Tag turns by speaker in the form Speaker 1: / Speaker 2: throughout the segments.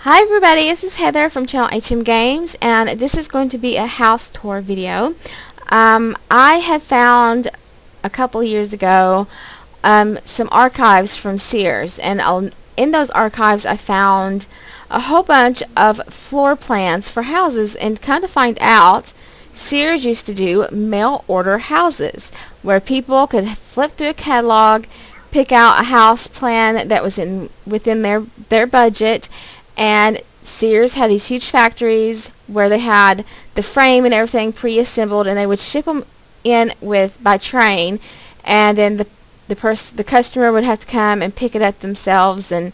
Speaker 1: Hi everybody, this is Heather from channel HM Games, and this is going to be a house tour video. I had found a couple years ago some archives from Sears, and in those archives I found a whole bunch of floor plans for houses, and kind of find out Sears used to do mail order houses where people could flip through a catalog, pick out a house plan that was within their budget. And Sears had these huge factories where they had the frame and everything pre-assembled, and they would ship them in by train, and then the customer would have to come and pick it up themselves and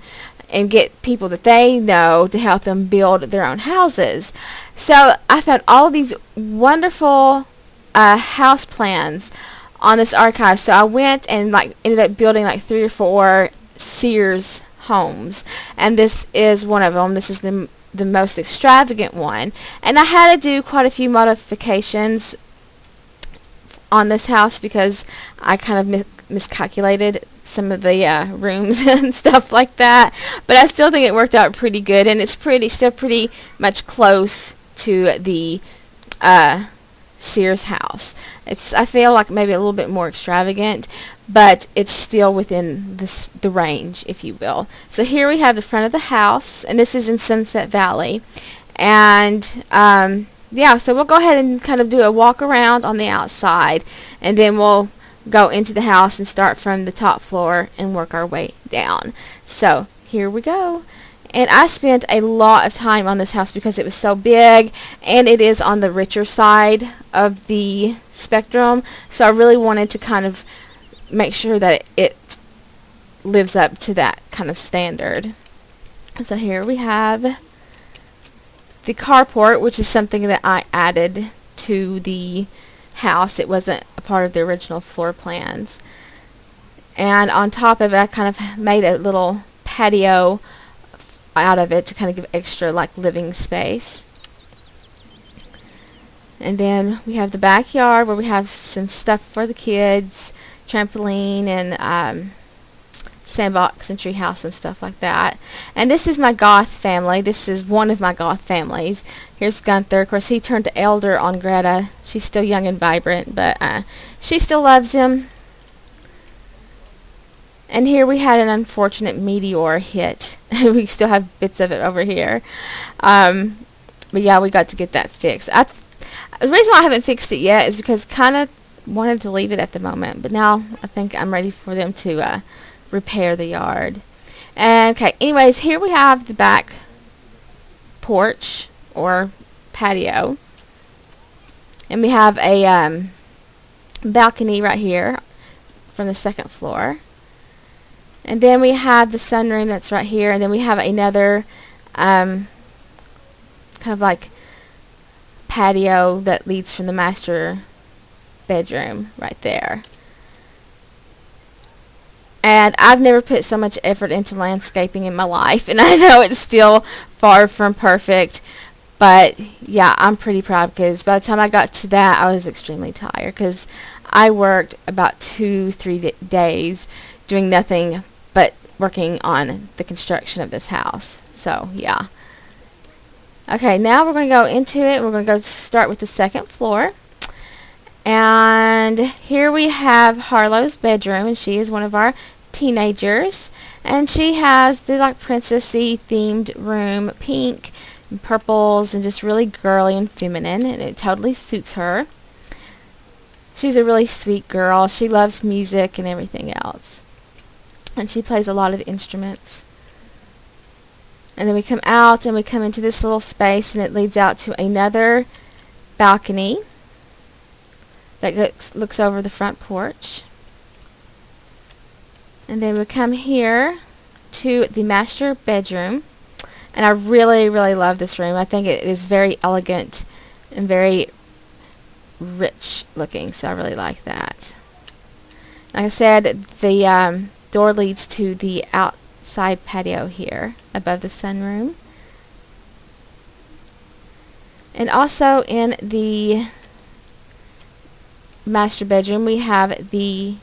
Speaker 1: get people that they know to help them build their own houses. So I found all of these wonderful house plans on this archive. So I went and ended up building 3 or 4 Sears homes, and this is one of them. This is the most extravagant one, and I had to do quite a few modifications on this house because I kind of miscalculated some of the rooms and stuff like that, but I still think it worked out pretty good, and it's still pretty much close to the Sears house. I feel like maybe a little bit more extravagant, but it's still within the range, if you will. So here we have the front of the house, and this is in Sunset Valley. And yeah, so we'll go ahead and kind of do a walk around on the outside, and then we'll go into the house and start from the top floor and work our way down. So here we go. And I spent a lot of time on this house because it was so big, and it is on the richer side of the spectrum. So I really wanted to kind of make sure that it lives up to that kind of standard. So here we have the carport, which is something that I added to the house. It wasn't a part of the original floor plans. And on top of it, I kind of made a little patio out of it to kind of give extra living space. And then we have the backyard where we have some stuff for the kids, trampoline and sandbox and treehouse and stuff like that. And this is my goth family. This is one of my goth families. Here's Gunther. Of course, he turned to elder on Greta. She's still young and vibrant, but she still loves him. And here we had an unfortunate meteor hit. We still have bits of it over here. But yeah, we got to get that fixed. The reason why I haven't fixed it yet is because kind of wanted to leave it at the moment. But now I think I'm ready for them to repair the yard. And okay, anyways, here we have the back porch or patio. And we have a balcony right here from the second floor. And then we have the sunroom that's right here, and then we have another kind of patio that leads from the master bedroom right there. And I've never put so much effort into landscaping in my life, and I know it's still far from perfect, but yeah, I'm pretty proud because by the time I got to that, I was extremely tired because I worked about 2-3 days doing nothing but working on the construction of this house. So yeah. Okay, now we're going to go into it. We're going to go start with the second floor. And here we have Harlow's bedroom, and she is one of our teenagers. And she has the princessy themed room, pink and purples, and just really girly and feminine, and it totally suits her. She's a really sweet girl. She loves music and everything else. And she plays a lot of instruments. And then we come out and we come into this little space, and it leads out to another balcony that looks over the front porch. And then we come here to the master bedroom, and I really, really love this room. I think it is very elegant and very rich looking, so I really like that. Like I said, the door leads to the outside patio here above the sunroom. And also in the master bedroom we have a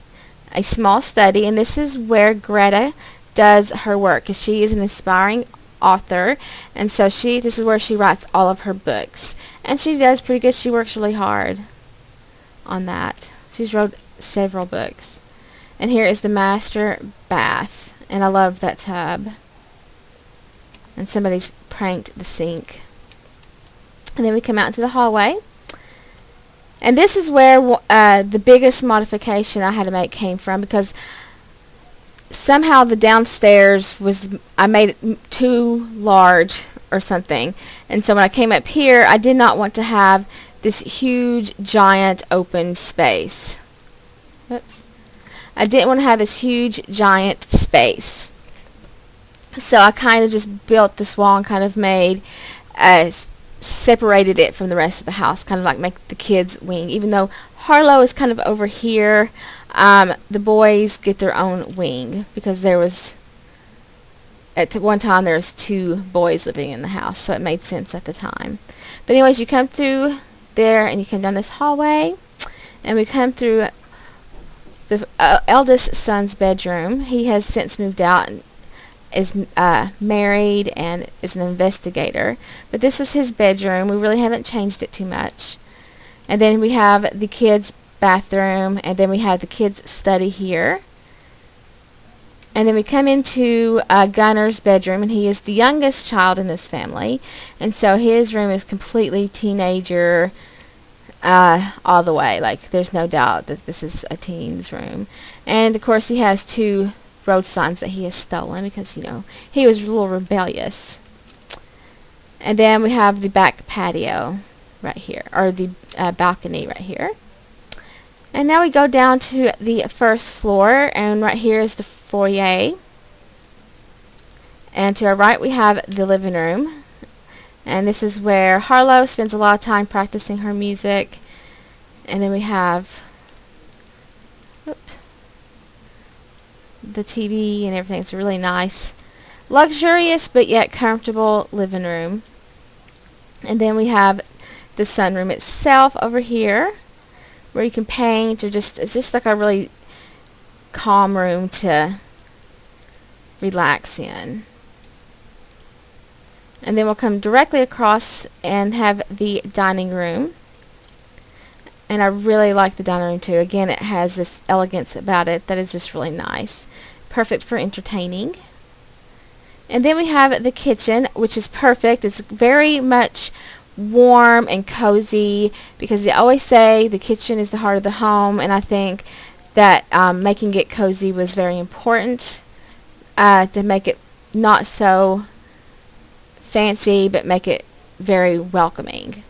Speaker 1: small study, and this is where Greta does her work, because she is an aspiring author, and so this is where she writes all of her books, and she does pretty good. She works really hard on that. She's wrote several books. And here is the master bath, and I love that tub. And somebody's pranked the sink. And then we come out into the hallway. And this is where the biggest modification I had to make came from, because somehow the downstairs I made it too large or something. And so when I came up here, I did not want to have this huge, giant open space. Oops. I didn't want to have this huge, giant space. So I kind of just built this wall and kind of separated it from the rest of the house, kind of like make the kids' wing. Even though Harlow is kind of over here, the boys get their own wing, because at one time there was 2 boys living in the house, so it made sense at the time. But anyways, you come through there and you come down this hallway, and we come through the eldest son's bedroom. He has since moved out and is married and is an investigator, but this was his bedroom. We really haven't changed it too much. And then we have the kids' bathroom, and then we have the kids' study here. And then we come into Gunner's bedroom, and he is the youngest child in this family, and so his room is completely teenager all the way. Like, there's no doubt that this is a teen's room. And of course he has 2 road signs that he has stolen, because he was a little rebellious. And then we have the back patio right here, or the balcony right here. And now we go down to the first floor, and right here is the foyer. And to our right we have the living room, and this is where Harlow spends a lot of time practicing her music. And then we have the TV and everything. It's a really nice, luxurious but yet comfortable living room. And then we have the sunroom itself over here, where you can paint, or it's just like a really calm room to relax in. And then we'll come directly across and have the dining room. And I really like the dining room too. Again, it has this elegance about it that is just really nice. Perfect for entertaining. And then we have the kitchen, which is perfect. It's very much warm and cozy, because they always say the kitchen is the heart of the home, and I think that making it cozy was very important, to make it not so fancy, but make it very welcoming.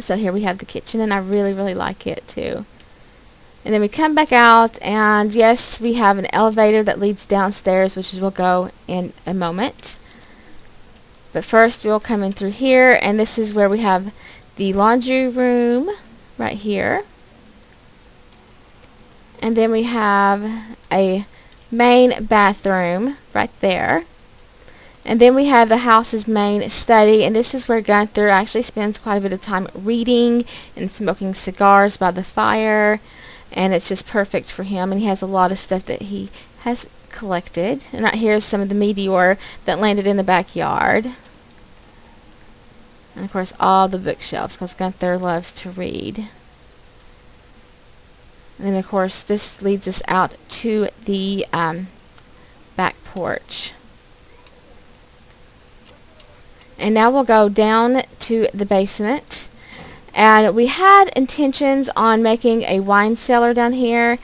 Speaker 1: So here we have the kitchen, and I really, really like it too. And then we come back out, and yes, we have an elevator that leads downstairs, which we'll go in a moment. But first we'll come in through here, and this is where we have the laundry room right here. And then we have a main bathroom right there. And then we have the house's main study, and this is where Gunther actually spends quite a bit of time reading and smoking cigars by the fire, and it's just perfect for him. And he has a lot of stuff that he has collected. And right here is some of the meteor that landed in the backyard. And of course all the bookshelves, because Gunther loves to read. And then of course this leads us out to the back porch. And now we'll go down to the basement. And we had intentions on making a wine cellar down here,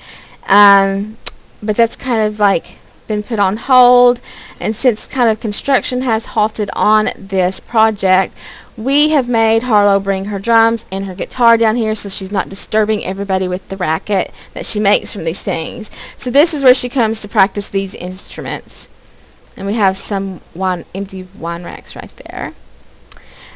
Speaker 1: but that's kind of like been put on hold. And since kind of construction has halted on this project, we have made Harlow bring her drums and her guitar down here, so she's not disturbing everybody with the racket that she makes from these things. So this is where she comes to practice these instruments. And we have some empty wine racks right there.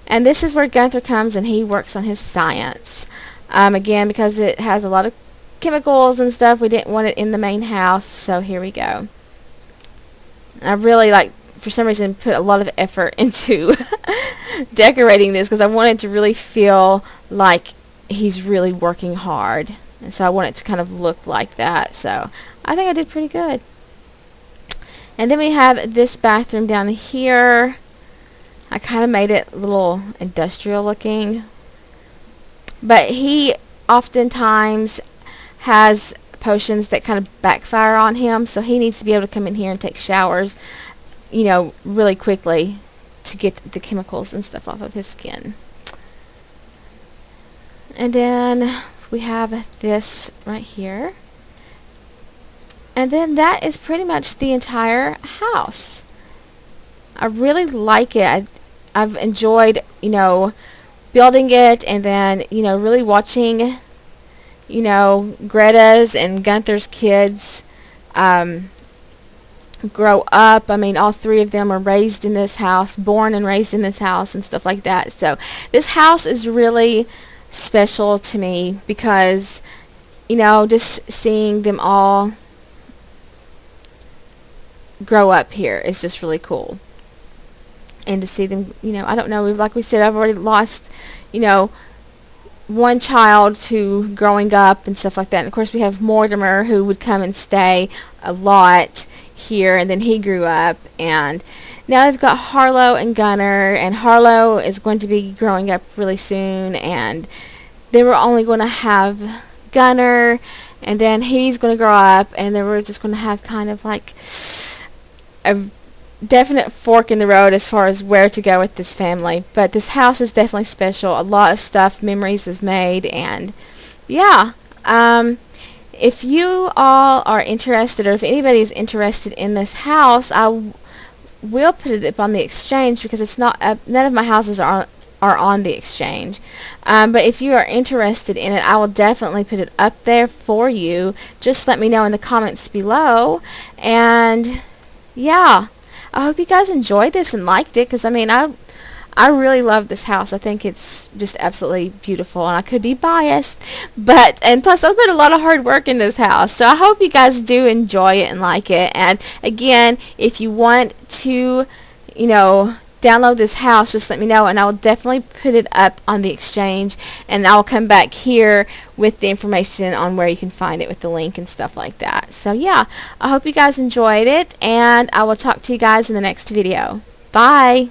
Speaker 1: And this is where Gunther comes and he works on his science. Again, because it has a lot of chemicals and stuff, we didn't want it in the main house, so here we go. I really, for some reason, put a lot of effort into decorating this, because I wanted to really feel like he's really working hard. And so I want it to kind of look like that. So I think I did pretty good. And then we have this bathroom down here. I kind of made it a little industrial looking, but he oftentimes has potions that kind of backfire on him, so he needs to be able to come in here and take showers, you know, really quickly to get the chemicals and stuff off of his skin. And then we have this right here. And then that is pretty much the entire house. I really like it. I've enjoyed, you know, building it, and then, you know, really watching, you know, Greta's and Gunther's kids grow up. I mean, all three of them are raised in this house, born and raised in this house and stuff like that. So this house is really special to me because, you know, just seeing them all grow up here is just really cool. And to see them, you know, I don't know, like we said, I've already lost, you know, one child to growing up and stuff like that. And of course we have Mortimer, who would come and stay a lot here, and then he grew up, and now I've got Harlow and Gunner, and Harlow is going to be growing up really soon, and they were only going to have Gunner, and then he's going to grow up, and then we're just going to have kind of like a definite fork in the road as far as where to go with this family. But this house is definitely special. A lot of stuff, memories is made, and yeah. If you all are interested, or if anybody is interested in this house, I will put it up on the exchange, because it's not none of my houses are on the exchange. But if you are interested in it, I will definitely put it up there for you. Just let me know in the comments below. And yeah, I hope you guys enjoyed this and liked it, because I mean, I really love this house. I think it's just absolutely beautiful, and I could be biased, and plus I put a lot of hard work in this house. So I hope you guys do enjoy it and like it. And again, if you want to, you know, download this house, just let me know, and I will definitely put it up on the exchange, and I'll come back here with the information on where you can find it with the link and stuff like that. So yeah, I hope you guys enjoyed it, and I will talk to you guys in the next video. Bye.